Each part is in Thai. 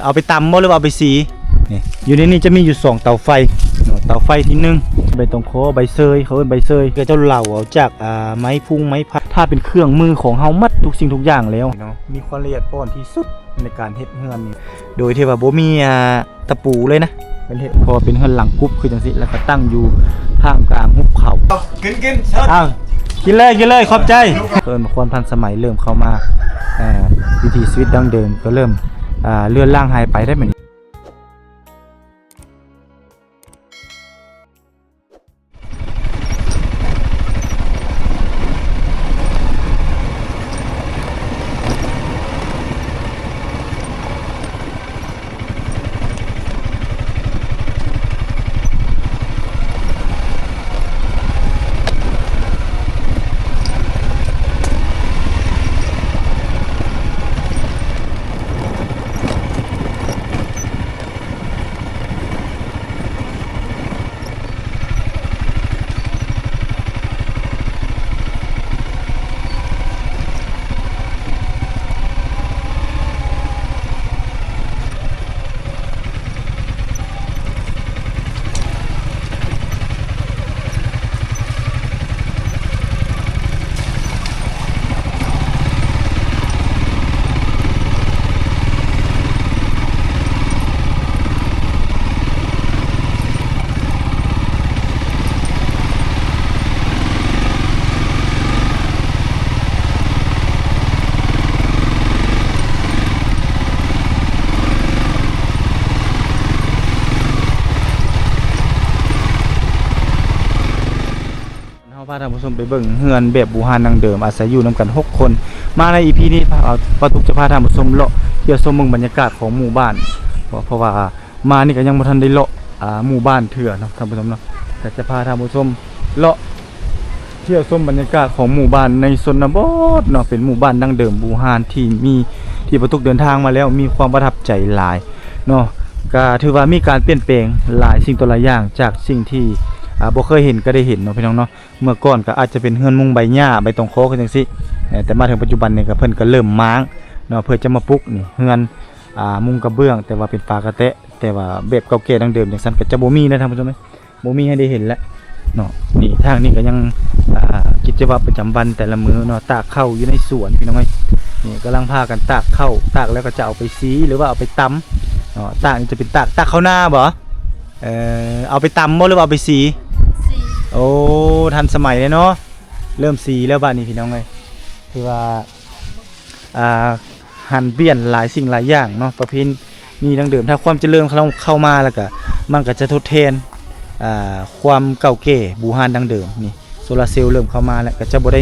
เอาไปตำบ่หรือว่าเอาไปสีนี่อยู่ในนี้จะมีอยู่2เตาไฟเตาไฟที่1ใบตองโคใบเซยเขาเป็นใบเซยก็จะเหล่าเอาจากไม้พุงไม้พัดถ้าเป็นเครื่องมือของเฮามัดทุกสิ่งทุกอย่างแล้วเนาะมีความละเอียดอ่อนที่สุดในการเฮ็ดเฮือนนี่โดยที่ว่าบ่มีตะปูเลยนะเป็นเฮ็ดพอเป็นเฮือนหลังกุ๊บคือจังซี่แล้วก็ตั้งอยู่ท่ามกลางหุบเขากินอ้าวกินเลยขอบใจความทันสมัยเริ่มเข้ามาวิถีชีวิตดั้งเดิมก็เริ่มเลื่อนล่างหายไปได้เหมือนพาท่านผู้ชมไปเบิ่งเฮือนแบบบูฮานดังเดิมอาศัยอยู่นำกัน6คนมาใน EP นี้ป้าทุกจะพาท่านผู้ชมเลาะเที่ยวชมเมืองบรรยากาศของหมู่บ้านเพราะว่ามานี่ก็ยังบ่ทันได้เลาะหมู่บ้านเถื่อเนาะท่านผู้ชมเนาะแต่จะพาท่านผู้ชมเลาะเที่ยวชมบรรยากาศของหมู่บ้านในชนบทเนาะเป็นหมู่บ้านดังเดิมบูฮานที่ป้าทุกเดินทางมาแล้วมีความประทับใจหลายเนาะก็ถือว่ามีการเปลี่ยนแปลงหลายสิ่งตัวหลายอย่างจากสิ่งที่บ่เคยเห็นก็ได้เห็นเนาะพี่น้องเนาะเมื่อก่อนก็อาจจะเป็นเฮือนมุงใบหญ้าใบตองโคกันจังซี่แต่มาถึงปัจจุบันนี่ก็เพิ่นก็เริ่มม้างเนาะเพื่อจะมาปลุกนี่เฮือนมุงกระเบื้องแต่ว่าเป็นฝากระแตะแต่ว่าแบบเก่าแก่ดังเดิมจังซั่นก็จะบ่มีนะท่านผู้ชมบ่มีให้ได้เห็นแล้วเนาะนี่ทางนี้ก็ยังกิจวัตรประจำวันแต่ละมื้อเนาะตากข้าวอยู่ในสวนพี่น้องเอ้ยนี่กำลังพากันตากข้าวตากแล้วก็จะเอาไปสีหรือว่าเอาไปตำเนาะตากนี่จะเป็นตากข้าวหน้าบ่เอาไปตำบ่หรือว่าเอาไปสีโอ้ทันสมัยเลยเนาะเริ่มสีแล้วบ้านนี้พี่น้องเลยคือว่าหันเปลี่ยนหลายสิ่งหลายอย่างเนาะประเพณีดังเดิมถ้าความเจริญเข้ามาแล้วก็มันก็จะทดแทนความเก่าแก่บูฮานดังเดิมนี่โซลาร์เซลล์เริ่มเข้ามาแล้วก็จะบ่ได้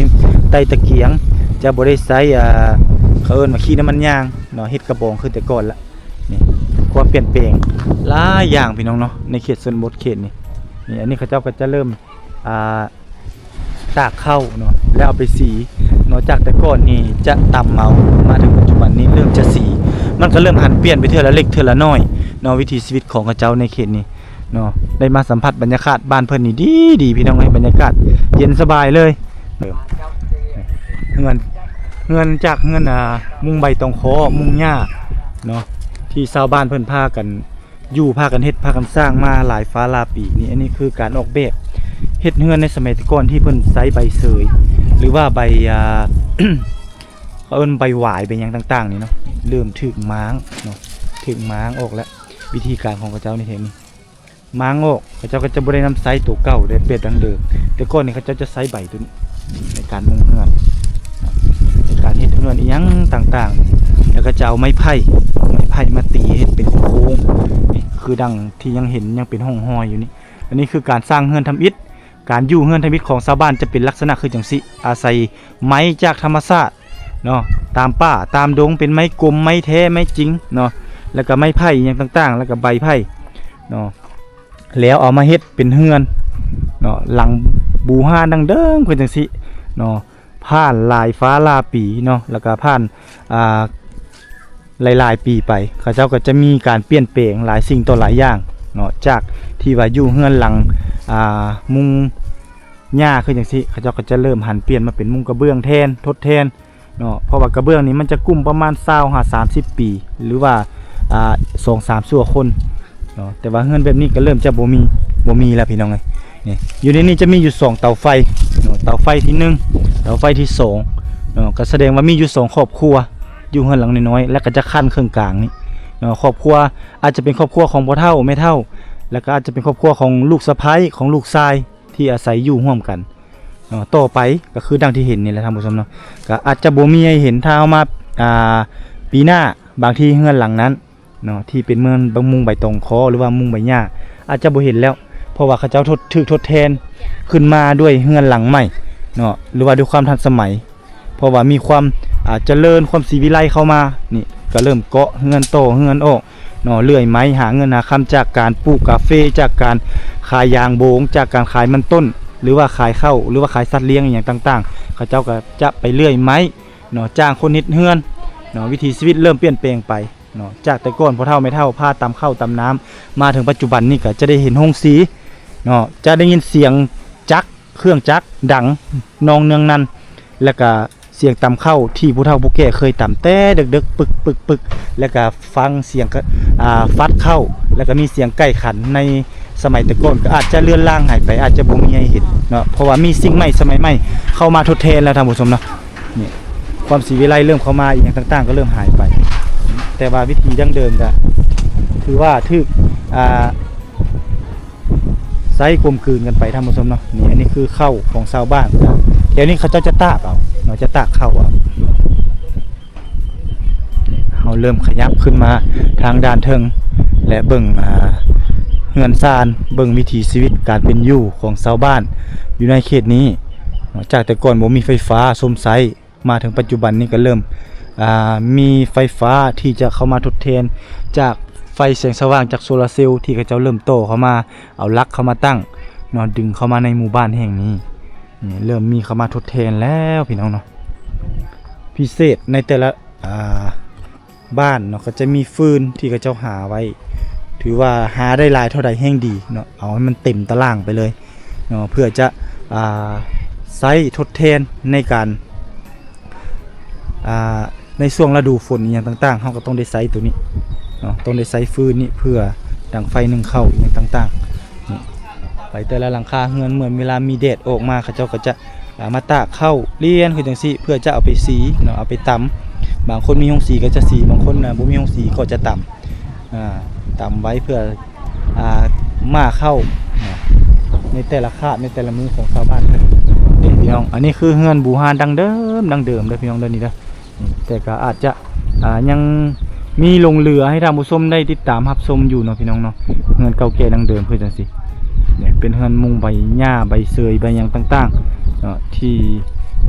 ไต่ตะเกียงจะบ่ได้ใช้เขาเอิ้นว่าขี้น้ำมันยางเนาะเฮ็ดกระบองคือแต่ก่อนละนี่ความเปลี่ยนแปลงหลายอย่างพี่น้องเนาะในเขตชนบทเขตนี่อันนี้เขาเจ้าก็จะเริ่มตากข้าวเนาะแล้วเอาไปสีเนาะจากแต่ก่อนนี่จะตำเมามาถึงปัจจุบันนี้เริ่มจะสีมันก็เริ่มหันเปลี่ยนไปเทื่อละเล็กเทื่อละน้อยเนาะวิถีชีวิตของเขาเจ้าในเขตนี้เนาะได้มาสัมผัสบรรยากาศบ้านเพิ่นนี่ดีพี่น้องให้บรรยากาศเย็นสบายเลยเงินจากเงินมุงใบตองโคมุงหญ้าเนาะที่ชาวบ้านเพิ่นพากันอยู่พากันเฮ็ดพากันสร้างมาหลายฟ้าหลายปีนี่อันนี้คือการออกแบบเฮ็ดเฮือนในสมัยก่อนที่เพิ่นใช้ใบเสยหรือว่าใบเขาเอิ้นใบหวายเป็นอย่างต่างๆนี่เนาะเริ่มถึงม้างเนาะถึงม้างออกแล้ววิธีการของเขาเจ้านี่เห็นนี่ม้างออกเขาเจ้าก็จะบ่ได้นำไซส์ตัวเก่าได้เป็ดดังเดิมแต่ก่อนนี่เขาเจ้าจะใช้ใบตัวนี้ในการมุงเฮือนในการเฮ็ดเฮือนอีหยังต่างๆแล้วก็จะเอาไม้ไผ่มาตีเฮ็ดเป็นโค้งนี่คือดังที่ยังเห็นยังเป็นห้องห้อยอยู่นี่อันนี้คือการสร้างเฮือนทำอิฐการอยู่เฮือนทำอิฐของชาวบ้านจะเป็นลักษณะคือจังซี่อาศัยไม้จากธรรมชาติเนาะตามป่าตามดงเป็นไม้กลมไม้แท้ไม้จริงเนาะแล้วก็ไม้ไผ่อย่างต่างๆแล้วก็ใบไผ่เนาะแล้วเอามาเฮ็ดเป็นเฮือนเนาะหลังบูฮานดังเดิมคือจังซี่เนาะผ่านลายฟ้าลาปีเนาะแล้วก็ผ่านหลายๆปีไปเขาเจ้าก็จะมีการเปลี่ยนแปลงหลายสิ่งต่อหลายอย่างเนาะจากที่ว่าอยู่เฮือนหลังมุงหญ้าคือจังซี่เขาเจ้าก็จะเริ่มหันเปลี่ยนมาเป็นมุงกระเบื้องแทนทดแทนเนาะเพราะว่ากระเบื้องนี้มันจะกุ้มประมาณ20-30 ปีหรือว่า 2-3ชั่วคนเนาะแต่ว่าเฮือนแบบนี้ก็เริ่มจะบ่มีแล้วพี่น้องเอ้ยนี่อยู่ในนี้จะมีอยู่2เตาไฟเนาะเตาไฟที่1เตาไฟที่2เนาะก็แสดงว่ามีอยู่2ครอบครัวอยู่เฮือนหลังน้อยๆแล้วก็จะคั่นเครื่องกลางนี่เนาะครอบครัวอาจจะเป็นครอบครัวของพ่อเฒ่าแม่เฒ่าแล้วก็อาจจะเป็นครอบครัวของลูกสะใภ้ของลูกชายที่อาศัยอยู่ร่วมกันต่อไปก็คือดังที่เห็นนี่แหละท่านผู้ชมเนาะก็อาจจะบ่มีให้เห็นถ้าเอามาปีหน้าบางที่เฮือนหลังนั้นเนาะที่เป็นเมืองบางมุงใบตองคอหรือว่ามุงใบหญ้าอาจจะบ่เห็นแล้วเพราะว่าเขาเจ้าทดแทนขึ้นมาด้วยเฮือนหลังใหม่เนาะหรือว่าด้วยความทันสมัยเพราะว่ามีความเจริญความศรีวิไลเข้ามานี่ก็เริ่มเกาะเฮือนโตเฮือนออกเนาะเลื่อยไม้หาเงินหาคำจากการปลูกกาแฟจากการขายยางโบงจากการขายมันต้นหรือว่าขายข้าวหรือว่าขายสัตว์เลี้ยงอย่างต่างๆเขาเจ้าก็จะไปเลื่อยไม้เนาะจ้างคนเฮ็ดเฮือนเนาะวิถีชีวิตเริ่มเปลี่ยนแปลงไปเนาะจากแต่ก่อนพ่อเฒ่าแม่เฒ่าพาตำข้าวตำน้ำมาถึงปัจจุบันนี่ก็จะได้เห็นโรงสีเนาะจะได้ยินเสียงจักรเครื่องจักรดังนองเนืองนั้นแล้วก็เสียงตำข้าวที่ผู้เฒ่าผู้แก่เคยตำแต่ดึกๆปึกแล้วก็ฟังเสียงฟัดเข้าแล้วก็มีเสียงไก่ขันในสมัยแต่ก่อนก็อาจจะเลื่อนล่างหายไปอาจจะบ่มีให้เห็นเนาะเพราะว่ามีสิ่งใหม่สมัยใหม่เข้ามาทดแทนแล้วท่านผู้ชมเนาะนี่ความศรีวิไลเริ่มเข้ามาอีกอย่างต่างๆก็เริ่มหายไปแต่ว่าวิธีดั้งเดิมก็ถือว่าไซส์กลมกลืนกันไปท่านผู้ชมเนาะนี่อันนี้คือข้าวของชาวบ้านเดี๋ยวนี้เขาจะตากเอาเนาะจะตากข้าวเอาเราเริ่มขยับขึ้นมาทางด้านเทิงและเบิ่งเฮือนซ่านเบิ่งวิถีชีวิตการเป็นอยู่ของชาวบ้านอยู่ในเขตนี้จากแต่ก่อนบ่มีไฟฟ้าสมไซมาถึงปัจจุบันนี้ก็เริ่มมีไฟฟ้าที่จะเข้ามาทดแทนจากไฟแสงสว่างจากโซลาร์เซลล์ที่เขาเจ้าเริ่มโตเข้ามาเอาลักเข้ามาตั้งเนาะดึงเข้ามาในหมู่บ้านแห่งนี้นี่เริ่มมีเข้ามาทดแทนแล้วพี่น้องเนาะพิเศษในแต่ละบ้านเนาะก็จะมีฟืนที่เขาเจ้าหาไว้ถือว่าหาได้หลายเท่าใดแห่งดีเนาะเอาให้มันเต็มตารางไปเลยเนาะเพื่อจะใช้ทดแทนในการในช่วงฤดูฝนอย่างต่างๆเขาก็ต้องได้ใช้ตัวนี้เนาะต้องได้ใช้ฟืนนี่เพื่อดังไฟนึ่งข้าวอย่างต่างๆนี่ไปแต่ละหลังคาเฮือนเหมือนเวลามีแดดออกมาเขาเจ้าก็จะมาตากข้าวเลี้ยนคือจังซี่เพื่อจะเอาไปสีเนาะเอาไปตำบางคนมีห้องสีก็จะสีบางคนบ่มีห้องสีก็จะตำไว้เพื่อมาเข้าในแต่ละคาดในแต่ละมือของชาวบ้านเลยนี่พี่น้องอันนี้คือเฮือนบูฮานดังเดิมเด้อพี่น้องเด้อนี่เด้อแต่ก็อาจจะยังมีลงเรือให้ท่านผู้ชมได้ติดตามรับชมอยู่เนาะพี่น้องเนาะเฮือนเก่าแก่ดังเดิมคือจังซี่เนี่ยเป็นเฮือนมุงใบหญ้าใบเสยใบหยังต่างๆเนาะที่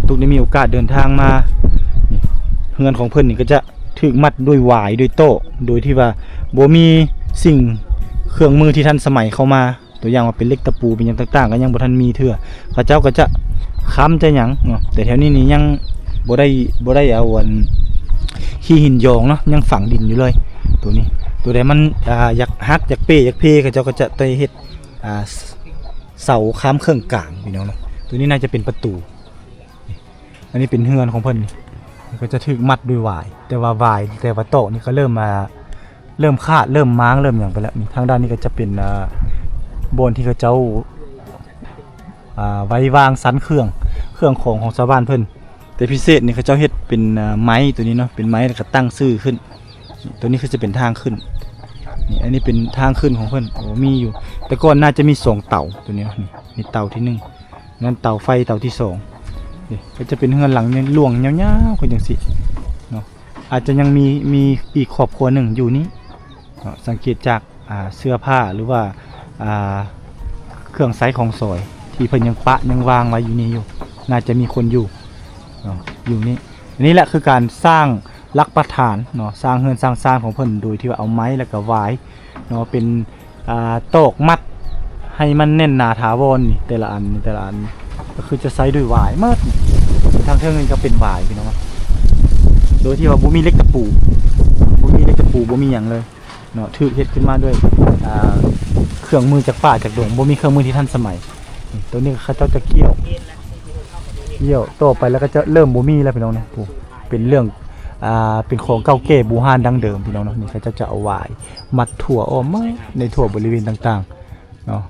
ทุกได้มีโอกาสเดินทางมาเฮือนของเพิ่นนี่ก็จะถูกมัดด้วยหวายด้วยโต๊ะโดยที่ว่าบ่มีสิ่งเครื่องมือที่ทันสมัยเข้ามาตัวอย่างว่าเป็นเหล็กตะปูเป็นหยังต่างๆก็ยังบ่ทันมีเทื่อเขาเจ้าก็จะค้ำจะหยังเนาะแต่แถวนี้นี่ยังบ่ได้เอาขี้หินยองเนาะยังฝังดินอยู่เลยตัวนี้ตัวใดมันอยากฮักอยากเป้อยากเพเขาเจ้าก็จะไปเฮ็ดเสาค้ำเครื่องกลางพี่น้องเนาะตัวนี้น่าจะเป็นประตูอันนี้เป็นเฮือนของเพิ่นก็จะถูกมัดด้วยหวายแต่ว่าโต๊ะนี่ก็เริ่มขาดเริ่มม้างเริ่มอย่างไปแล้วทางด้านนี้ก็จะเป็นบนที่เขาเจ้าไว้วางสันเครื่องของชาวบ้านเพิ่นแต่พิเศษนี่เขาเจ้าเฮ็ดเป็นไม้ตัวนี้เนาะเป็นไม้แล้วก็ตั้งซื่อขึ้นตัวนี้คือจะเป็นทางขึ้นนี่อันนี้เป็นทางขึ้นของเพิ่นโอ้มีอยู่แต่ก่อนน่าจะมี2เต่าตัวนี้เนาะนี่เต่าที่1นั่นเต่าไฟเต่าที่2นี่ก็จะเป็นเฮือนหลังเนี่ยหลวงยาวๆคนจังซี่เนาะอาจจะยังมีอีกครอบครัวหนึ่งอยู่นี้สังเกตจากเสื้อผ้าหรือว่าเครื่องไซส์ของซอยที่เพิ่นยังวางไว้อยู่นี่อยู่น่าจะมีคนอยู่นี่อันนี้แหละคือการสร้างลักปักฐานเนาะสร้างเฮือนสร้างซ่านของเพิ่นโดยที่ว่าเอาไม้แล้วก็หวายเนาะเป็นตอกมัดให้มันแน่นหนาถาวรนี่แต่ละอันก็คือจะใช้ด้วยหวายหมดทางเทิงนี่ก็เป็นหวายพี่น้องโดยที่ว่าบ่มีเหล็กตะปูบ่มีหยังเลยเนาะถูกเฮ็ดขึ้นมาด้วยเครื่องมือจากป่าจากดงบ่มีเครื่องมือที่ทันสมัยตัวนี้เขาเจ้าจะเกี่ยวต่อไปแล้วก็จะเริ่มบ่มีแล้วพี่น้องนะเป็นเรื่อง เป็นของเก่าแก่โบราณดั้งเดิมพี่น้องเนาะนี่เขาจะเอาไว้มัดถั่วอ้อมไม้ในทั่วบริเวณต่างๆเนาะ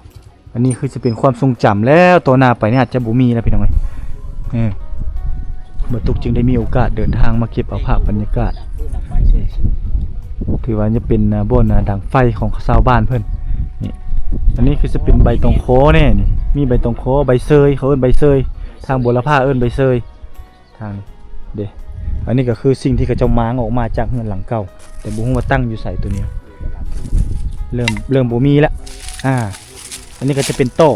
อันนี้คือจะเป็นความทรงจำแล้วตัวหน้าไปเนี่ยอาจจะบ่มีแล้วพี่น้องเอ้ยเมื่อตุกจึงได้มีโอกาสเดินทางมาเก็บเอาภาพบรรยากาศถือว่าจะเป็นบ่อนดังไฟของชาวบ้านเพิ่นนี่อันนี้คือจะเป็นใบตองโคแน่นี่มีใบตองโคใบเซยเขาเอิ้นใบเซยทางโบราณเอิ้นใบเซยทางเด้อันนี้ก็คือสิ่งที่เขาเจ้าม้างออกมาจากเงินหลังเก่าแต่บ่ฮู้ว่าตั้งอยู่ไสตัวนี้เริ่มบ่มีแล้วอันนี้ก็จะเป็นโต๊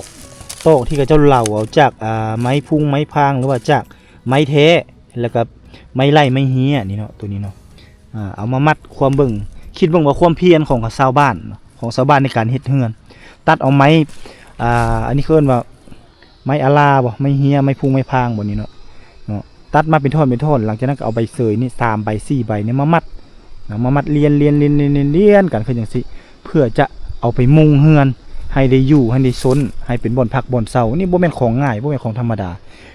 ะที่เขาเจ้าเหล่าเอาจากไม้พุงไม้พางหรือว่าจากไม้แท้แล้วก็ไม้ไล่ไม้เหี้ยนี่เนาะตัวนี้เนาะเอามามัดความเบิ่งคิดเบิ่งว่าความเพียรของชาวบ้านในการเฮ็ดเฮือนตัดเอาไม้อันนี้เอิ้นว่าไม้อาลาบ่ไม้เหี้ยไม้พุงไม้พางบ่นี่เนาะตัดมาเป็นท่อนหลังจากนั้นก็เอาใบเสยนี่3ใบ4ใบนี่มามัดเรียนกันคือจังซี่เพื่อจะเอาไปมุงเฮือนให้ได้อยู่ให้ได้ซนให้เป็นบ่อนพักบ่อนเซานี่บ่แม่นของง่ายบ่แม่นของธรรมดา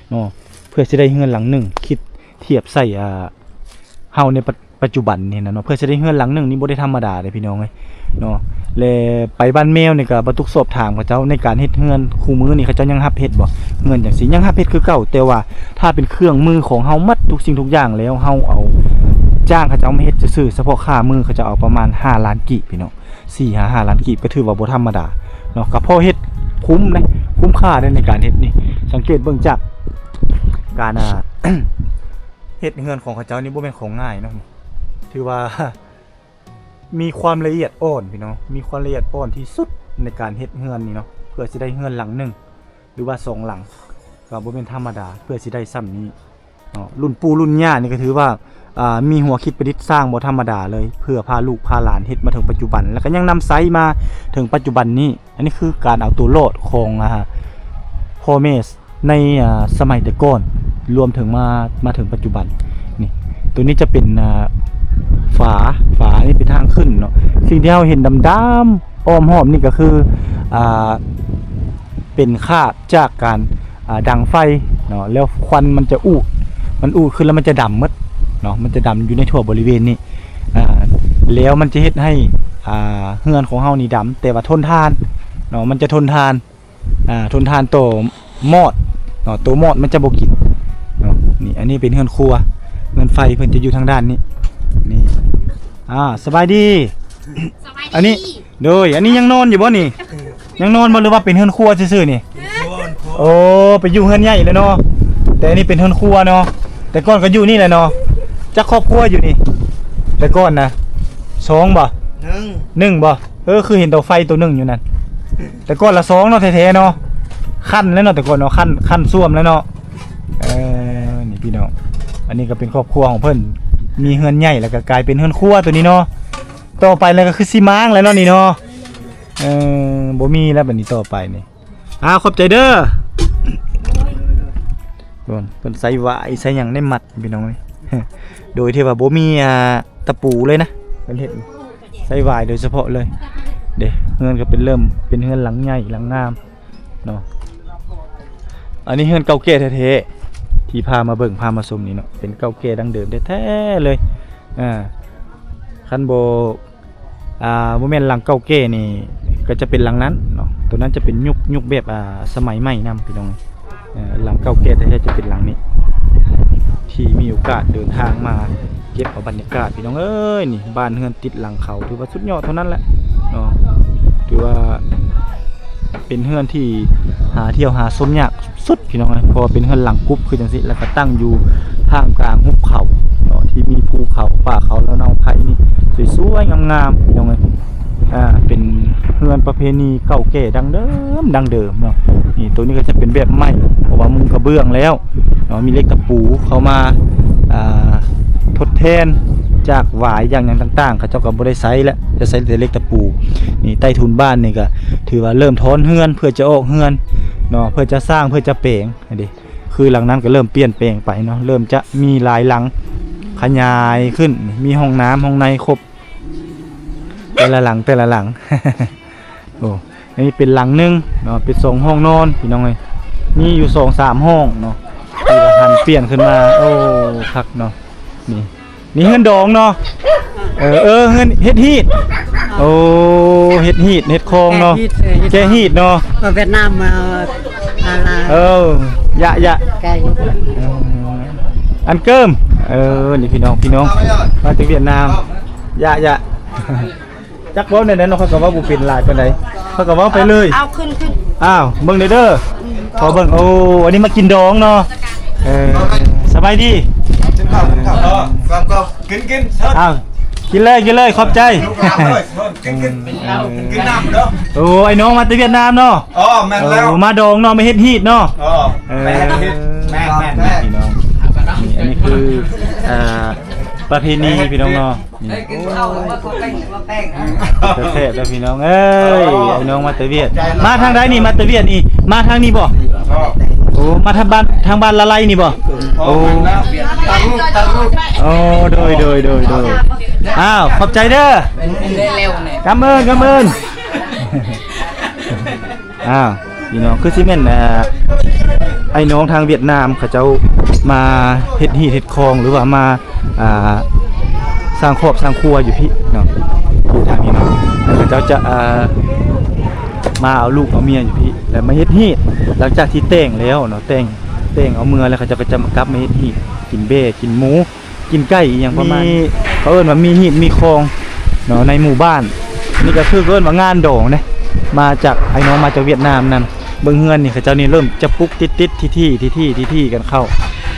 เนาะเพื่อสิได้เฮือนหลังหนึงคิดเทียบใส่เฮาในปัจจุบันนี่นะเนาะเพื่อจะได้เฮือนหลังหนึงนี่บ่ได้ธรรมดาเด้พี่น้องเอ้ยเนาะและไปบ้านแมวนี่ก็บ่ตุกสอบถามเขาเจ้าในการเฮ็ดเฮือนคู่มือนี่เขาเจ้ายังรับเฮ็ดบ่เงินจังซี่ยังรับเฮ็ดคือเก่าแต่ว่าถ้าเป็นเครื่องมือของเฮาหมดทุกสิ่งทุกอย่างแล้วเฮาเอาจ้างเขาเจ้ามาเฮ็ดซื่อๆเฉพาะค่ามือเขาจะเอาประมาณ5ล้านกิพี่น้อง4-5 ล้านกิก็ถือว่าบ่ธรรมดาเนาะก็พอเฮ็ดคุ้มนะคุ้มค่าในการเฮ็ดนี่สังเกตเบิ่งจากการ เฮ็ดเฮือนของเขาเจ้านี่บ่แม่นของง่ายเนาะถือว่ามีความละเอียดอ่อนพี่น้องมีความละเอียดอ่อนที่สุดในการเฮ็ดเฮือนนี่เนาะเพื่อสิได้เฮือนหลังหนึงหรือว่า2หลังก็บ่แม่นธรรมดาเพื่อสิได้ซ้ำนี้เนาะรุ่นปู่รุ่นย่านี่ก็ถือว่ามีหัวคิดประดิษฐ์สร้างบ่ธรรมดาเลยเพื่อพาลูกพาหลานเฮ็ดมาถึงปัจจุบันแล้วก็ยังนำไซมาถึงปัจจุบันนี้อันนี้คือการเอาตัวรอดของพ่อแม่ในสมัยแต่ก่อนรวมถึงมาถึงปัจจุบันนี่ตัวนี้จะเป็นฝานี่เป็นทางขึ้นเนาะสิ่งที่เราเห็นดำๆอ้อมหอมนี่ก็คือเป็นคราบจากการดังไฟเนาะแล้วควันมันจะอูดขึ้นแล้วมันจะดำหมดเนาะมันจะดำอยู่ในทั่วบริเวณนี้แล้วมันจะเฮ็ดให้เฮือนของเฮานี่ดำแต่ว่าทนทานเนาะมันจะทนทานต่อมอดเนาะตัวมอดมันจะบ่กินเนาะนี่อันนี้เป็นเฮือนครัวเฮือนไฟเพิ่นจะอยู่ทางด้านนี้นี่สบายดีอันนี้โดยอันนี้ยังนอนอยู่บ่นี่ยังนอนบ่หรือว่าเป็นเฮือนครัวซื่อๆนี่โอ้ไปอยู่เฮือนใหญ่เลยเนาะแต่อันนี้เป็นเฮือนครัวเนาะแต่ก่อนก็อยู่นี่แหละเนาะจักครอบครัวอยู่นี่แต่ก่อนนะ2บ่1บ่คือเห็นตัวไฟตัว1อยู่นั่นแต่ก่อนละ2เนาะแท้ๆเนาะคั่นแล้วเนาะแต่ก่อนเนาะคั่นซ่วมแล้วเนาะนี่พี่น้องอันนี้ก็เป็นครอบครัวของเพิ่นมีเฮือนใหญ่แล้วก็กลายเป็นเฮือนครัวตัวนี้เนาะต่อไปแล้วก็คือสิม้างแล้วเนาะนี่เนาะบ่มีแล้วบัดนี้ต่อไปนี่ขอบใจเด้อเพิ่นใส่หวายใส่หยังในมัดพี่น้องนี่ โดยที่ว่าบ่มีตะปูเลยนะเพิ่นเฮ็ดใส่หวายโดยเฉพาะเลยเด้เฮือนก็เป็นเริ่มเป็นเฮือนหลังใหญ่หลังงามเนาะอันนี้เฮือนเก่าแก่แท้ๆที่พามาเบิ่งพามาชมนี่เนาะเป็นเก่าแก่ดั้งเดิมแท้ๆเลยคันบ่แม่นหลังเก่าแก่นี่ก็จะเป็นหลังนั้นเนาะตัวนั้นจะเป็นยุคแบบสมัยใหม่นำพี่น้องหลังเก่าแก่แท้ๆจะเป็นหลังนี้ที่มีโอกาสเดินทางมาเก็บเอาบรรยากาศพี่น้องเอ้ยนี่บ้านเฮือนติดหลังเขาถือว่าสุดยอดเท่านั้นแหละเนาะถือว่าเป็นเฮือนที่หาเที่ยวหาชมยากสุดพี่น้องเพอเป็นเฮือนหลังกุ๊บคือจังซี่แล้วก็ตั้งอยู่ท่ามกลางหุบเขาเนาะที่มีภูเขาป่าเขาแล้วเนาไผ่นี่สวยๆงามๆพี่น้องเอ้ยเป็นเฮือนประเพณีเก่าแก่ดังเดิมเนาะนี่ตัวนี้ก็จะเป็นแบบใหม่เพราะว่ามุงกระเบื้องแล้วเนาะมีเหล็กตะปูเข้ามาทดแทนจากหวายอย่างต่างๆเขาเจ้าก็บ่ได้ใช้แล้วจะใช้แต่เหล็กตะปูนี่ใต้ถุนบ้านนี่ก็ถือว่าเริ่มถอนเฮือนเพื่อจะออกเฮือนเนาะเพื่อจะสร้างเพื่อจะแปลงดิคือหลังนั้นก็เริ่มเปลี่ยนแปลงไปเนาะเริ่มจะมีหลายหลังขยายขึ้นมีห้องน้ำห้องในครบแต่ละหลัง โอ้นี่เป็นหลังนึงเนาะเป็น2ห้องนอนพี่น้องเอ้ยมีอยู่2-3ห้องเนาะที่ว่าหันเปลี่ยนขึ้นมาโอ้คักเนาะนี่ นี่เฮือนดองเนาะเฮือนเฮ็ดฮีดโอ้เฮ็ดฮีดเฮ็ดคองเนาะแกฮีดเนาะ ở Việt Nam mà là ยะ cái อันเกิมนี่พี่น้องมาจากเวียดนามยะจักเว้าในนั้นเนาะเขาก็ว่าบ่เป็นหลายปานใดเขาก็เว้าไปเลย ao khinh khinh อ้าวเบิ่งเด้อขอเบิ่งโอ้อันนี้มากินดองเนาะสบายดี ก็กิน อ้าวกินเลยขอบใจ กินน้ำเนาะ โอ้ไอ้น้องมาจากเวียดนามเนาะ อ๋อแม่นแล้ว มาดองเนาะไม่เฮ็ดฮีดเนาะ อ๋อแม่พี่น้องนี่อันนี้คือประเพณีพี่น้องเนาะนี่แท้ๆแล้วพี่น้องเอ้ยไอ้น้องมาจากเวียดมาทางใดนี่มาจากเวียดนี่มาทางนี้บ่โอ้มาทางบ้านละไลนี่บ่โอ้โอ้โดยอ้าวขอบใจเด้อกำเอิญอ้าวพี่น้องคือสิแม่นไอ้น้องทางเวียดนามเขาเจ้ามาเฮ็ดฮีดเฮ็ดคองหรือว่ามาสร้างครอบสร้างครัวอยู่พี่เนาะอยู่ทางนี้เนาะแล้วเขาเจ้าจะมาเอาลูกเอาเมียอยู่พี่แล้วมาเฮ็ดฮีดหลังจากที่แต่งแล้วเนาะแต่งเอาเมือแล้วเขาจะมากลับมาเฮ็ดฮีดกินเบ้กินหมูกินไก่อีหยังประมาณเขาเอิ้นว่ามีฮีดมีคองเนาะในหมู่บ้านนี่ก็คือเอิ้นว่างานดองนะมาจากไอ้น้องมาจากเวียดนามนั่นเบิ่งเฮือนนี่เขาเจ้านี่เริ่มจะปุ๊กติดที่กันเข้า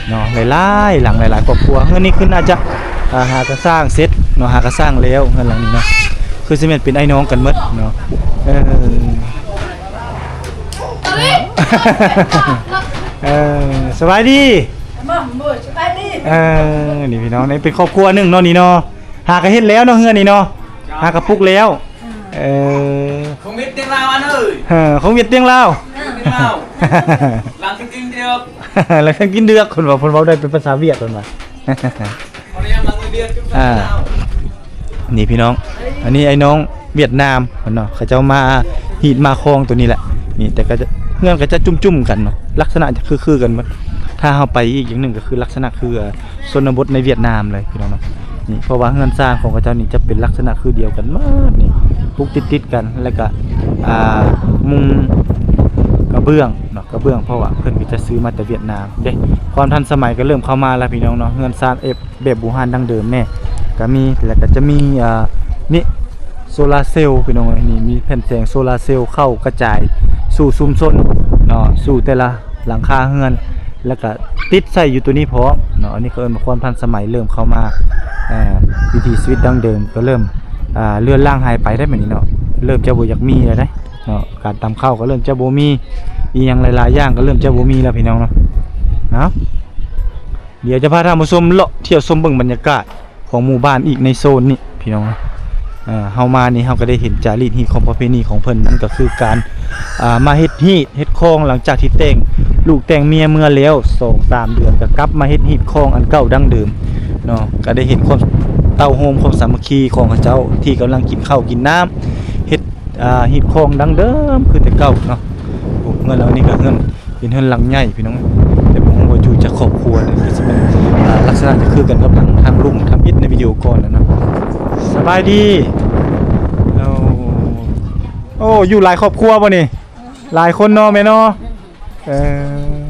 เนาะหลายๆหลังหลายๆครอบครัวเฮือนนี่คือน่าจะหากระสร้างเสร็จเนาะหากระสร้างแล้วเฮือนหลังนี้เนาะคือสิแม่นเป็นไอ้น้องกันหมดเนาะสบายดีนี่พี่น้องนี่เป็นครอบครัวหนึงเนาะนี่เนาะหากระเฮ็ดแล้วเนาะเฮือนนี่เนาะหากระปุกแล้วkhông biết tiếng Lào anh ơi ของเวียดเตียงลาว tiếng Lào làm tiếng kinh được แล้วกินเดือกคนเว้าได้เป็นภาษาเวียดคนว่า còn em là người Việt chứ không phải Lào นี่พี่น้องอันนี้ไอ้น้องเวียดนามเนาะเขาเจ้ามาหีดมาคองตัวนี้แหละนี่แต่ก็จะเฮือนก็จะจุ่มๆกันเนาะลักษณะจะคือกันมันถ้าเฮาไปอีกอย่างหนึ่งก็คือลักษณะคือชนบทในเวียดนามเลยพี่น้องเนาะนี่เพราะว่าเฮือนสร้างของเขาเจ้านี่จะเป็นลักษณะคือเดียวกันหมดนี่ปุกติดกันแล้วก็มุงกระเบื้องเนาะกระเบื้องเพราะว่าเพิ่นก็จะซื้อมาแต่เวียดนามเด้ความทันสมัยก็เริ่มเข้ามาแล้วพี่น้องเนาะเฮือนสร้างแบบบูฮานดั้งเดิมแม่ก็มีแล้วก็จะมีนี่โซลาร์เซลล์พี่น้องนี่มีแผ่นแสงโซลาร์เซลล์เข้ากระจายสู่ชุมชนเนาะสู่แต่ละหลังคาเฮือนแล้วก็ติดใส่อยู่ตัวนี้พร้อมเนาะอันนี้ก็เอิ้นว่าความทันสมัยเริ่มเข้ามาวิถีชีวิตดั้งเดิมก็เริ่มเลื่อนล่างหายไปได้แบบนี้เนาะเริ่มจะบ่อยากมีแล้วเนาะการตำข้าวก็เริ่มจะบ่มีอีหยังหลายๆอย่างก็เริ่มจะบ่มีแล้วพี่น้องเนาะเดี๋ยวจะพาท่านผู้ชมเลาะเที่ยวชมเบิ่งบรรยากาศของหมู่บ้านอีกในโซนนี้พี่น้องเฮามานี่เฮาก็ได้เห็นจารีตฮีตของประเพณีของเพิ่นนั่นก็คือการมาเฮ็ดฮีตเฮ็ดคองหลังจากที่แต่งลูกแต่งเมียเมื่อแล้ว 2-3 เดือนก็กลับมาเฮ็ดฮีตคองอันเก่าดั้งเดิมเนาะก็ได้เห็นความเต้าโฮมความสามัคคีของเขาเจ้าที่กำลังกินข้าวกินน้ำเฮ็ดฮีตคองดั้งเดิมคือแต่เก่าเนาะเงินเรานี่ก็เงินเป็นเฮือนหลังใหญ่พี่น้องแต่ผมว่าอยู่จะครอบครัวเนี่ยคือสิเป็นลักษณะจะคือกันกับทางลุงทำอิฐในวิดีโอก่อนนะสบายดีโอ้อยู่หลายครอบครัวป่ะนี่หลายคนเนาะแม่เนาะ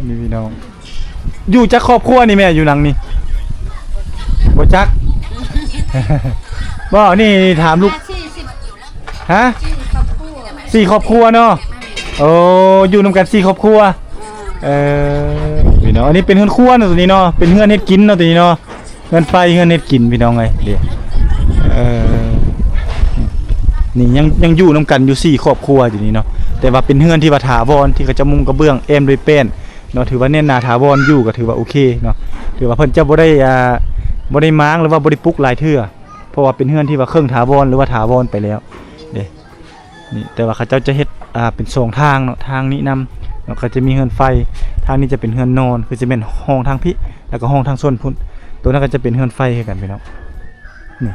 นี่พี่น้องอยู่จักครอบครัวนี่แม่อยู่หลังนี่บ่จัก บ่นี่ถามลูกฮะ4 ครอบครัวเนาะโอ้อยู่นำกัน4 ครอบครัวพี่น้องอันนี้เป็นเฮือนครัวเนาะตัวนี้เนาะเป็นเฮือนเฮ็ดกินเนาะตัวนี้เนาะเฮือนไฟเฮือนเฮ็ดกินพี่น้องเอ้ยเดี๋ยวนี่ยังอยู่นำกันอยู่4 ครอบครัวอยู่นี่เนาะแต่ว่าเป็นเฮือนที่ว่าถาวรที่เขาจะมุงกระเบื้องด้วยแป้นเนาะถือว่าแน่นหนาถาวรอยู่ก็ถือว่าโอเคเนาะถือว่าเพิ่นจะบ่ได้ม้างหรือว่าบ่ได้ปลุกหลายเทื่อเพราะว่าเป็นเฮือนที่ว่าเครื่องถาวรหรือว่าถาวรไปแล้วเด้นี่แต่ว่าเขาเจ้าจะเฮ็ดเป็น2 ทางเนาะทางนี้นำเนาะก็จะมีเฮือนไฟทางนี้จะเป็นเฮือนนอนคือจะเป็นห้องทางพี่แล้วก็ห้องทางโซนพุ่นตัวนั้นก็จะเป็นเฮือนไฟคือกันพี่น้องนี่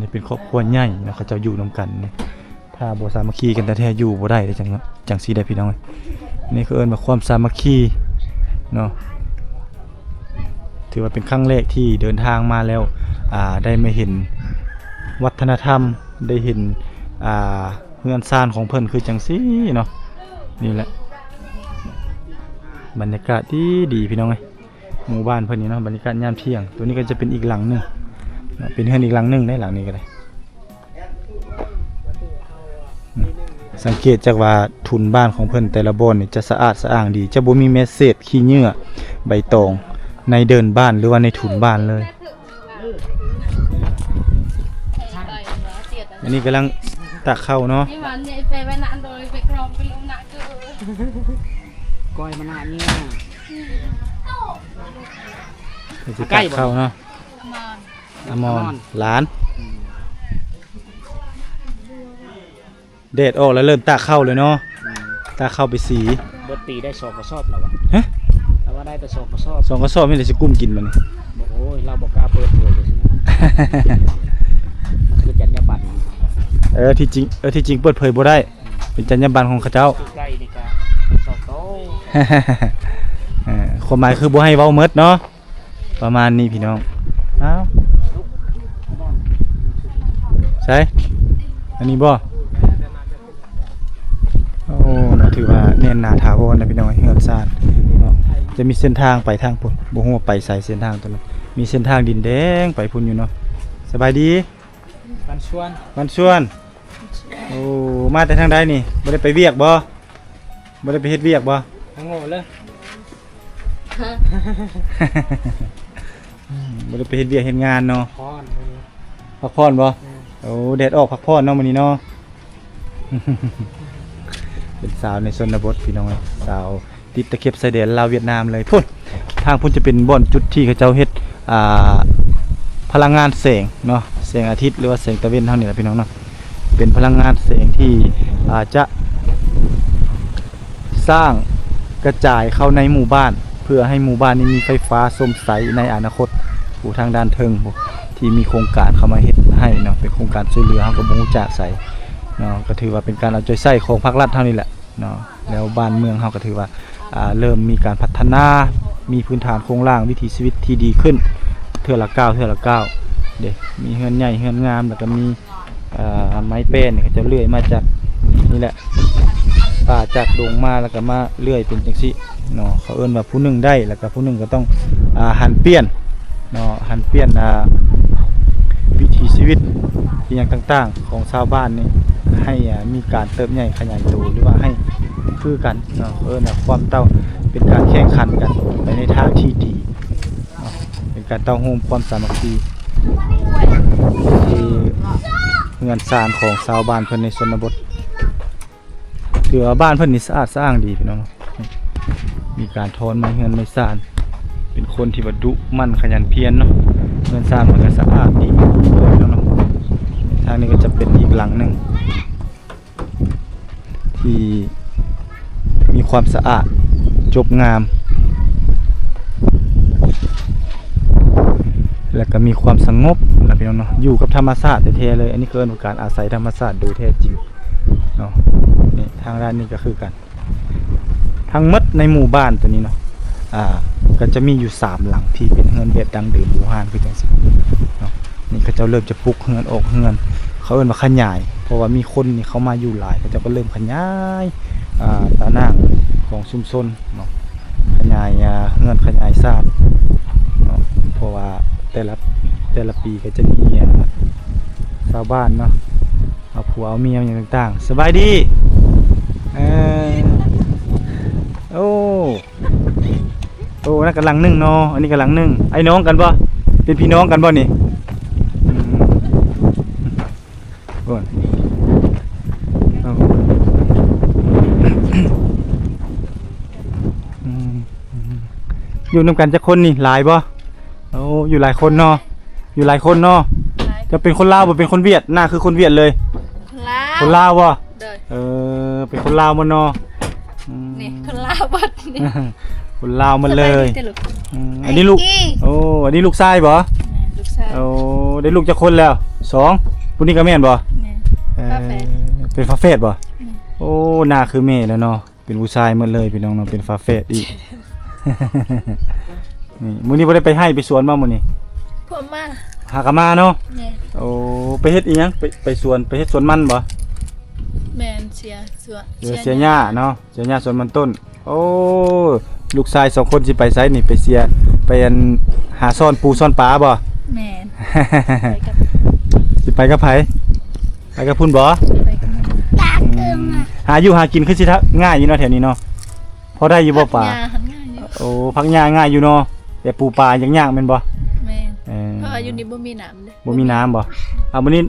นี่เป็นครอบครัวใหญ่เนาะเขาเจ้าอยู่นำกันนี่ถ้าบ่สามัคคีกันแท้ๆอยู่บ่ได้เด้จังซี่ได้พี่น้องนี่คือเอิ้นว่าความสามัคคีเนาะ ถือว่าเป็นครั้งแรกที่เดินทางมาแล้วได้มาเห็นวัฒนธรรมได้เห็นเฮือนซ่านของเพิ่นคือจังซี่เนาะนี่แหละบรรยากาศดีพี่น้องเอ้ยหมู่บ้านเพิ่นนี่เนาะบรรยากาศยามเที่ยงตัวนี้ก็จะเป็นอีกหลังหนึงเป็นเฮือนอีกหลังหนึงได้หลังนี้ก็ได้สังเกตจากว่าทุนบ้านของเพิ่นแต่ละบ่อนนี่จะสะอาดสะอ้างดีจะบ่มีเม็ดเศษขี้เหงื่อใบตองในเดินบ้านหรือว่าในทุนบ้านเลยอันนี้กำลังตักเข้าเนาะ นี่มันเนี่ยไปไว้นานโดยไปกรองไปลงหนักเกิน ก้อยมันเนี่ย จะตักเข้าเนาะ มอน อมรหลานเดดออกแล้วเริ่มตักเข้าเลยเนาะตักเข้าไปสี เบิดปีได้2กระสอบแล้ววะ ฮะ แต่ว่าได้แต่2กระสอบ สองกระสอบไม่ได้สิกุ้มกินมันนี่ โอ้ยเราบอกกล้าเปิดเลยสิมันคือจรรยาบรรณ ที่จริงเปิดเผยบ่ได้เป็นจรรยาบรรณของเขาเจ้า ใกล้นี่ก็สอบโต ความหมายคือบ่ให้เว้าเมดเนาะประมาณนี้พี่น้องอ้าวใช่อันนี้บ่โอ้เนาะถือว่าแน่นหนาถาวรนะพี่น้องเฮือนซ่านเนาะจะมีเส้นทางไปทางพุ่นบ่ฮู้ว่าไปไสเส้นทางตัวนั้นมีเส้นทางดินแดงไปพุ่นอยู่เนาะสบายดี มันชวน วันชวนโอ้มาแต่ทางใดนี่บ่ได้ไปเวียกบ่บ่ได้ไปเฮ็ดเวียกบ่ ทั้งโง่เลย บ่ได้ไปเฮ็ดเวียกเฮ็ดงานเนาะ พร พักผ่อนบ่โอ้แดดออกพักผ่อนเนาะมื้อนี้เนาะ เป็นสาวในชนบทพี่น้องเอ้ยสาวติดตะเข็บชายแดนลาวเวียดนามเลยพุ่นทางพุ่นจะเป็นบ่อนจุดที่เขาเจ้าเฮ็ดพลังงานแสงเนาะแสงอาทิตย์หรือว่าแสงตะเวนเท่านี้แหละพี่น้องเนาะเป็นพลังงานแสงที่จะสร้างกระจายเข้าในหมู่บ้านเพื่อให้หมู่บ้านนี้มีไฟฟ้าสมใสในอนาคตผู้ทางด้านเทิงที่มีโครงการเข้ามาเฮ็ดให้เนาะเป็นโครงการช่วยเหลือเฮาก็บ่ฮู้จักใส่เนาะก็ถือว่าเป็นการเอาใจใส่ของภาครัฐเท่านี้แหละเนาะแล้วบ้านเมืองเฮาก็ถือว่าเริ่มมีการพัฒนามีพื้นฐานโครงสร้างวิถีชีวิตที่ดีขึ้นเทื่อละก้าวเด้มีเฮือนใหญ่เฮือนงามแล้วก็มีไม้แป้นนี่ก็จะเลื่อยมาจากนี่แหละป่าจากดงมาแล้วก็มาเลื่อยเป็นจังซี่เนาะเขาเอิ้นว่าผู้หนึงได้แล้วก็ผู้หนึงก็ต้องหันเปลี่ยนเนาะหันเปลี่ยนวิถีชีวิตอีหยังต่างๆของชาวบ้านนี่ให้มีการเติบใหญ่ขยายตัวหรือว่าให้คือกันเนาะเอิ้นว่าความเต้าเป็นการแข่งขันกันไปในทางที่ดีเนาะเป็นการเต้าโฮมความสามัคคีที่เฮือนซ่านของชาวบ้านเพิ่นในชนบทถือว่าบ้านเพิ่นนี่สะอาดสะอ้างดีพี่น้องมีการทอนไม้เฮือนไม้ซ่านเป็นคนที่ว่าดุมั่นขยันเพียรเนาะเฮือนซ่านมันก็สะอาดดีพี่น้องทางนี้ก็จะเป็นอีกหลังหนึงที่มีความสะอาดจบงามแล้วก็มีความสงบนะพี่น้องเนาะอยู่กับธรรมชาติแท้ๆเลยอันนี้คือการอาศัยธรรมชาติโดยแท้จริงเนาะนี่ทางด้านนี้ก็คือกันทั้งหมดในหมู่บ้านตัวนี้เนาะก็จะมีอยู่3หลังที่เป็นเฮือนแบบดังเดิมบูฮานคือจังซี่เนาะนี่เขาเจ้าเริ่มจะปลูกเฮือนออกเฮือนเขาเอิ้นว่าขยายเพราะว่ามีคนนี่เขามาอยู่หลายเขาเจ้าก็เริ่มขยายตาหน้าของชุมชนเนาะขยายเฮือนขยายซ่านเนาะเพราะว่าแต่ละปีก็จะมีชาวบ้านเนาะเอาผัวเอาเมียอย่างต่างๆสบายดีโอ้นั่นกำลังนึ่งเนาะอันนี้กำลังนึ่งไอ้น้องกันบ่เป็นพี่น้องกันบ่นี่โอ้ยอยู่นำกันจักคนนี่หลายบ่โอ้อยู่หลายคนเนาะอยู่หลายคนเนาะจะเป็นคนลาวบ่เป็นคนเวียดหน้าคือคนเวียดเลยคนลาวบ่เป็นคนลาวหมดเนาะนี่คนลาวบดนี่ คนลาวมันเลยอันนี้ลูกโอ้อันนี้ลูกชายบ่ลูกชาย โอ้ได้ลูกจักคนแล้ว2ผู้นี้ก็แม่นบ่เป็นฝาแฝดบ่โอ้หน้าคือแม่แล้วเนาะเป็นผู้ชายหมดเลยพี่น้องเนาะเป็นฝาแฝดอีก นี่มื้อนี้บ่ได้ไปให้ไปสวนมามื้อนี้ พวกมา หากะมาเนาะ แม่ โอ้ไปเฮ็ดอีหยังไปสวนไปเฮ็ดสวนมันบ่ แม่นเสียสว เสียหญ้าเนาะเสียหญ้าสวนมันต้น โอ้ลูกชาย2คนสิไปไสนี่ไปเสียไปอันหาซ่อนปูซ่อนปลาบ่ แม่นไปกับ สิไปกับไผไปกับพุ่นบ่ ไปกับมัน หาอยู่หากินคือสิง่ายอยู่เนาะแถวนี้เนาะพอได้อยู่บ่ป่า ยาหันง่ายอยู่ โอ้พักหญ้าง่ายอยู่เนาะแต่ปูปลายังยากแม่นบ่ แม่น เออ เพราะว่าอยู่นี่บ่มีน้ำเด้ บ่มีน้ำบ่เอามื้อนี้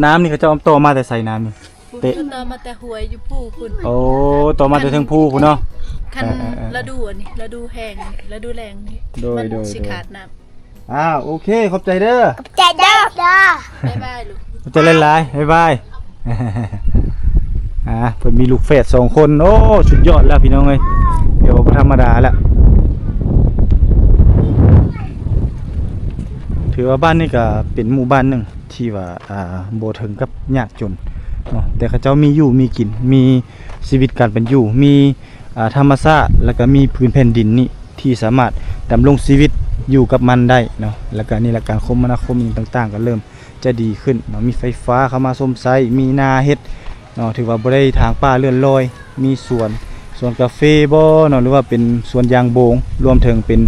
น้ำนี่เขาเจ้าเอาต่อมาแต่ใส่น้ำนี่ เตะตามมาแต่หวยอยู่ผู้คุณ โอ้ต่อมาแต่เทิงภูพุ่นเนาะ คัน เออ ฤดูอันนี้ฤดูแห้งฤดูแรงนี่ โดย มัน โดย สิขาดน้ อ้าวโอเคขอบใจเด้อ ำบ๊ายบายลูก ขอบใจหลายๆบ๊ายบาย เพิ่นมีลูกแฝด2คนโอ้สุดยอดแล้วพี่น้องเอ้ยเดี๋ยวบ่ธรรมดาแล้วถือว่าบ้านนี้ก็เป็นหมู่บ้านหนึงที่ว่าบ่ถึงกับยากจนเนาะแต่เขาเจ้ามีอยู่มีกินมีชีวิตการเป็นอยู่มีธรรมชาติแล้วก็มีพื้นแผ่นดินนี่ที่สามารถดำรงชีวิตอยู่กับมันได้เนาะแล้วก็นี่แหละการคมนาคมต่างๆก็เริ่มจะดีขึ้นเนาะมีไฟฟ้าเข้ามาซ่อมไซมีนาเฮ็ดเนาะถือว่าบ่ได้ทางป่าเลื่อนลอย มีสวนกาแฟบ่เนาะหรือว่าเป็นสวนยางโบงรวมถึงเป็น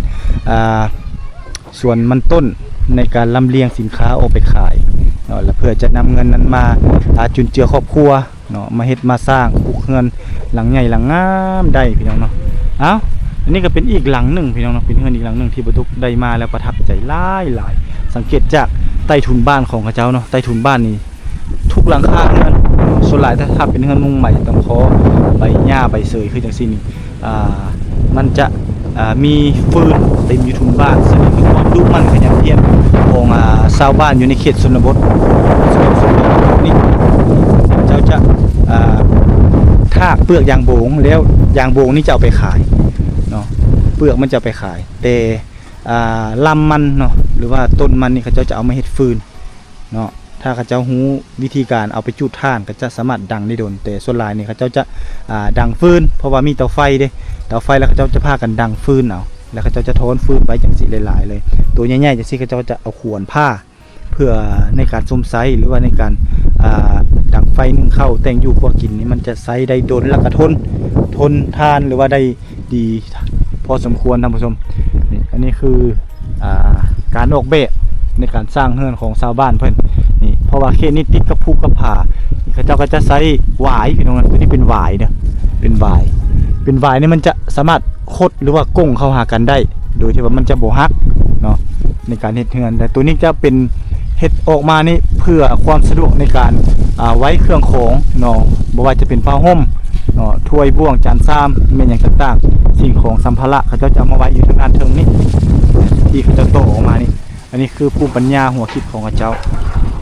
สวนมันต้นในการลำเลียงสินค้าออกไปขายเนาะแล้วเพื่อจะนำเงินนั้นมาจุนเจือครอบครัวเนาะมาเฮ็ดมาสร้างปลูกเรือนหลังใหญ่หลังงามได้พี่น้องเนาะเอ้าอันนี้ก็เป็นอีกหลังหนึ่งพี่น้องเนาะเป็นเรือนอีกหลังหนึ่งที่บรรทุกได้มาแล้วประทับใจหลายสังเกตจากใต้ถุนบ้านของเขาเจ้าเนาะใต้ถุนบ้านนี่ทุกหลังคาเรือนส่วนหลายถ้าเป็นเรือนมุงใหม่ต้องขอใบหญ้าใบเสยคือจังซี่นี่มันจะมีฟืนเต็มอยู่ทุนบ้านซึ่งคือความดุมันขยันเพียรของชาวบ้านอยู่ในเขตชนบทนี่เจ้าจะทากเปลือกยางโบงแล้วยางโบงนี่จะเอาไปขายเนาะเปลือกมันจะไปขายแต่ลำมันเนาะหรือว่าต้นมันนี่เขาเจ้าจะเอามาเฮ็ดฟืนเนาะถ้าเขาเจ้ารู้วิธีการเอาไปจุดถ่านก็จะสามารถดังได้โดนแต่ส่วนหลายนี่เขาเจ้าจะดังฟืนเพราะว่ามีเตาไฟเด้เตาไฟแล้วเขาเจ้าจะพากันดังฟืนเอาแล้วเขาเจ้าจะทอนฟืนไปจังสิหลายๆเลยตัวใหญ่ๆจังสิเขาเจ้าจะเอาขวนผ้าเพื่อในการซุ่มไซหรือว่าในการดังไฟนึ่งข้าวแต่งอยู่ครัวกินนี่มันจะไซได้โดนแล้วก็ทนทานหรือว่าได้ดีพอสมควรท่านผู้ชมนี่อันนี้คือการออกแบบในการสร้างเรือนของชาวบ้านเพิ่นนี่เพราะว่าเขตนี้ติดกับภูกับผาเขาเจ้าก็จะใช้หวายพี่น้องตัวนี้เป็นหวายเด้อเป็นหวายนี่มันจะสามารถคดหรือว่าก้งเข้าหากันได้โดยที่ว่ามันจะบ่ฮักเนาะในการเฮ็ดเรือนแต่ตัวนี้จะเป็นเฮ็ดออกมานี่เพื่อความสะดวกในการไว้เครื่องของเนาะบ่ว่าจะเป็นผ้าห่มเนาะถ้วยบ่วงจานชามแม่นหยังต่างๆสิ่งของสัมภาระเขาจะเอามาไว้อยู่ทางด้านเทิงนี่ที่เขาจะโตออกมานี่อันนี้คือภูมิปัญญาหัวคิดของเขาเจ้า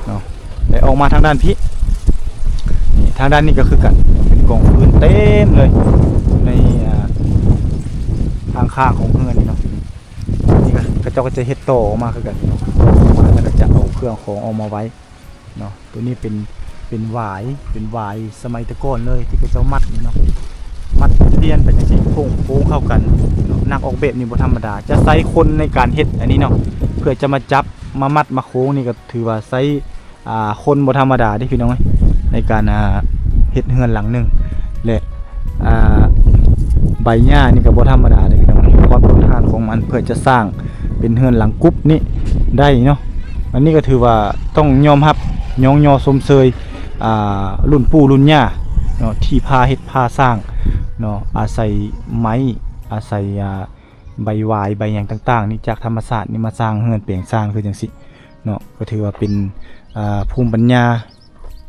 เนาะแต่ออกมาทางด้านพี่นี่ทางด้านนี้ก็คือกันเป็นกองฟืนเต็มเลยในทางข้างของเรือนนี่เนาะนี่ก็เจ้าก็จะเฮ็ดโตออกมาคือกันเนาะแล้วก็จะเอาเครื่องของออกมาไว้เนาะตัวนี้เป็นหวายสมัยแตะก่อนเลยที่เขาเจ้ามัดนี่เนาะมัดเรียนเป็นจังซี่โค้งเข้ากันเนาะนักออกแบบนี่บ่ธรรมดาจะใช้คนในการเฮ็ดอันนี้เนาะเพื่อจะมาจับมามัดมาโค้งนี่ก็ถือว่าใช้คนบ่ธรรมดาที่พี่น้องในการเฮ็ดเรือนหลังหนึงและใบหญ้านี่ก็บ่ธรรมดาเด้พี่น้องความทนทานของมันเพื่อจะสร้างเป็นเรือนหลังกุ๊บนี่ได้เนาะอันนี้ก็ถือว่าต้องยอมรับยอชมเชยรุ่นปู่รุ่นย่าเนาะที่พาเฮ็ดพาสร้างเนาะอาศัยไม้อาศัยใบวายใบหยังต่างๆนี่จากธรรมชาตินี่มาสร้างเรือนเปลี่ยนสร้างคือจังซี่เนาะก็ถือว่าเป็นภูมิปัญญา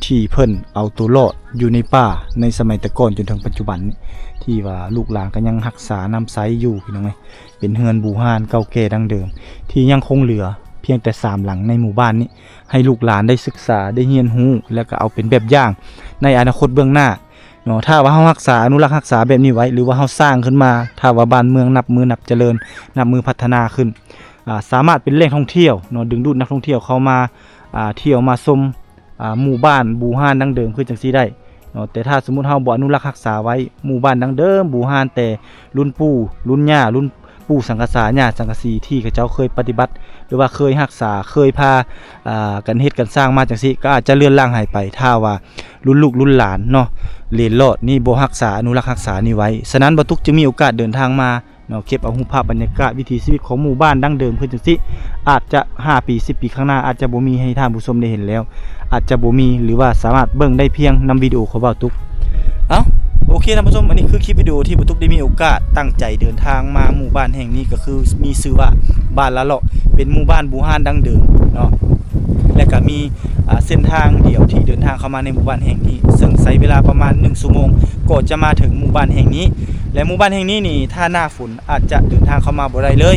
ที่เพิ่นเอาตัวรอดอยู่ในป่าในสมัยแต่ก่อนจนถึงปัจจุบันนี้ที่ว่าลูกหลานก็ยังรักษาน้ำใสอยู่พี่น้องเอ้ยเป็นเรือนบูฮานเก่าแก่ดั้งเดิมที่ยังคงเหลือเพียงแต่3หลังในหมู่บ้านนี้ให้ลูกหลานได้ศึกษาได้เรียนรู้แล้วก็เอาเป็นแบบอย่างในอนาคตเบื้องหน้าเนาะถ้าว่าเฮารักษาอนุรักษ์รักษาแบบนี้ไว้หรือว่าเฮาสร้างขึ้นมาถ้าว่าบ้านเมืองนับเจริญนับมือพัฒนาขึ้นสามารถเป็นแหล่งท่องเที่ยวเนาะดึงดูดนักท่องเที่ยวเข้ามาเที่ยวมาชมหมู่บ้านบูฮานดั้งเดิมคือจังซี่ได้เนาะแต่ถ้าสมมุติเฮาบ่อนุรักษ์รักษาไว้หมู่บ้านดั้งเดิมบูฮานแต่รุ่นปู่รุ่นย่ารุ่น ปู่สังกษาญาติสังกสีที่เขาเจ้าเคยปฏิบัติหรือว่าเคยรักษาเคยพากันเฮ็ดกันสร้างมาจังซี่ก็อาจจะเลื่อนล่างหายไปถ้าว่ารุ่นลูกรุ่นหลานเนาะเหลนรอดนี่บ่รักษาอนุรักษ์รักษานี่ไว้ฉะนั้นบ่ตุกจึงมีโอกาสเดินทางมาเนาะเก็บเอารูปภาพบรรยากาศวิถีชีวิตของหมู่บ้านดั้งเดิมเพิ่นจังซี่อาจจะ5ปี10ปีข้างหน้าอาจจะบ่มีให้ท่านผู้ชมได้เห็นแล้วอาจจะบ่มีหรือว่าสามารถเบิ่งได้เพียงนำวิดีโอของบ่าวตุกเอ้าโอเคท่านผู้ชมอันนี้คือคลิปวิดีโอที่บ่าวตุกได้มีโอกาสตั้งใจเดินทางมาหมู่บ้านแห่งนี้ก็คือมีชื่อว่าบ้านละเลาะเป็นหมู่บ้านบูฮานดั้งเดิมเนาะและก็มีเส้นทางเดี่ยวที่เดินทางเข้ามาในหมู่บ้านแห่งนี้ซึ่งใช้เวลาประมาณ1ชั่วโมงก็จะมาถึงหมู่บ้านแห่งนี้และหมู่บ้านแห่งนี้นี่ถ้าหน้าฝนอาจจะเดินทางเข้ามาบ่ได้เลย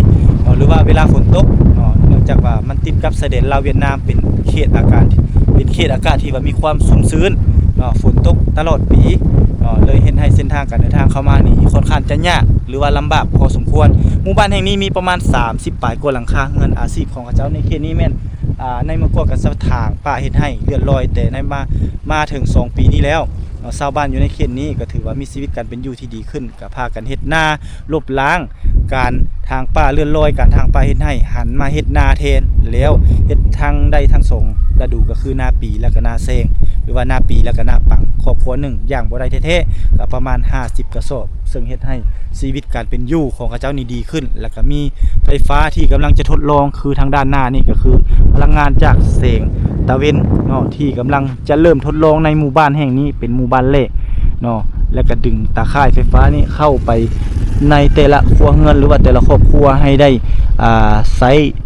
หรือว่าเวลาฝนตกเนื่องจากว่ามันติดกับชายแดนลาวเวียดนามเป็นเขตอากาศที่ว่ามีความชุ่มชื้นฝนตกตลอดปีเลยเห็นให้เส้นทางการเดินทางเข้ามานี่ค่อนข้างจะยากหรือว่าลำบากพอสมควรหมู่บ้านแห่งนี้มีประมาณ30ปลายกว่าหลังคาเรือนอาชีพของเขาเจ้าในเขตนี้แม่นในเมื่อก่อนก็สถางป่าเฮ็ดให้เลือดลอยแต่ในมาถึง2ปีนี้แล้วชาวบ้านอยู่ในเขตนี้ก็ถือว่ามีชีวิตการเป็นอยู่ที่ดีขึ้นก็พากันเฮ็ดนาลบล้างการทางป่าเลื่อนลอยการทางป่าเฮ็ดให้หันมาเฮ็ดนาแทนแล้วเฮ็ดทางได้ทั้งสองฤดูก็คือนาปีแล้วก็นาแซงหรือว่านาปีแล้วก็นาปังครอบครัวหนึ่งอย่างบ่ได้แท้ๆก็ประมาณ50กระสอบซึ่งเฮ็ดให้ชีวิตการเป็นอยู่ของเขาเจ้านี่ดีขึ้นแล้วก็มีไฟฟ้าที่กำลังจะทดลองคือทางด้านหน้านี่ก็คือพลังงานจากแสงตะเวนเนาะที่กำลังจะเริ่มทดลองในหมู่บ้านแห่งนี้เป็นหมู่บ้านแรกเนาะแล้วก็ดึงตาข่ายไฟฟ้านี่เข้าไปในแต่ละครัวเรือนหรือว่าแต่ละครอบครัวให้ได้ไซ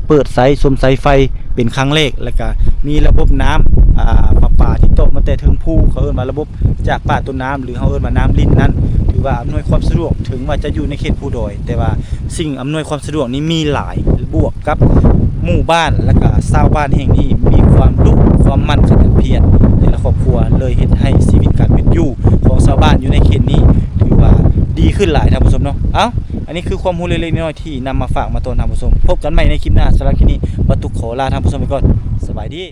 เปิดไซสมไซไฟเป็นครั้งแรกแล้วก็มีระบบน้ำประปาที่ตกมาแต่ถึงภูเขาเอิ้นว่าระบบจากป่าต้นน้ำหรือเขาเอิ้นว่าน้ำลิ้นนั้นถือว่าอำนวยความสะดวกถึงว่าจะอยู่ในเขตภูดอยแต่ว่าสิ่งอำนวยความสะดวกนี้มีหลายบวกกับหมู่บ้านและก็ชาวบ้านแห่งนี้มีความรู้ความมั่นขยันเพียรแต่ละครอบครัวเลยเฮ็ดให้ชีวิตการเป็นอยู่ของชาวบ้านอยู่ในเขตนี้ถือว่าดีขึ้นหลายท่านผู้ชมเนาะเอ้าอันนี้คือความรู้เล็กๆน้อยๆที่นำมาฝากมาตอนท่านผู้ชมพบกันใหม่ในคลิปหน้าสำหรับคลิปนี้บ่ตุกขอลาท่านผู้ชมไปก่อนสบายดี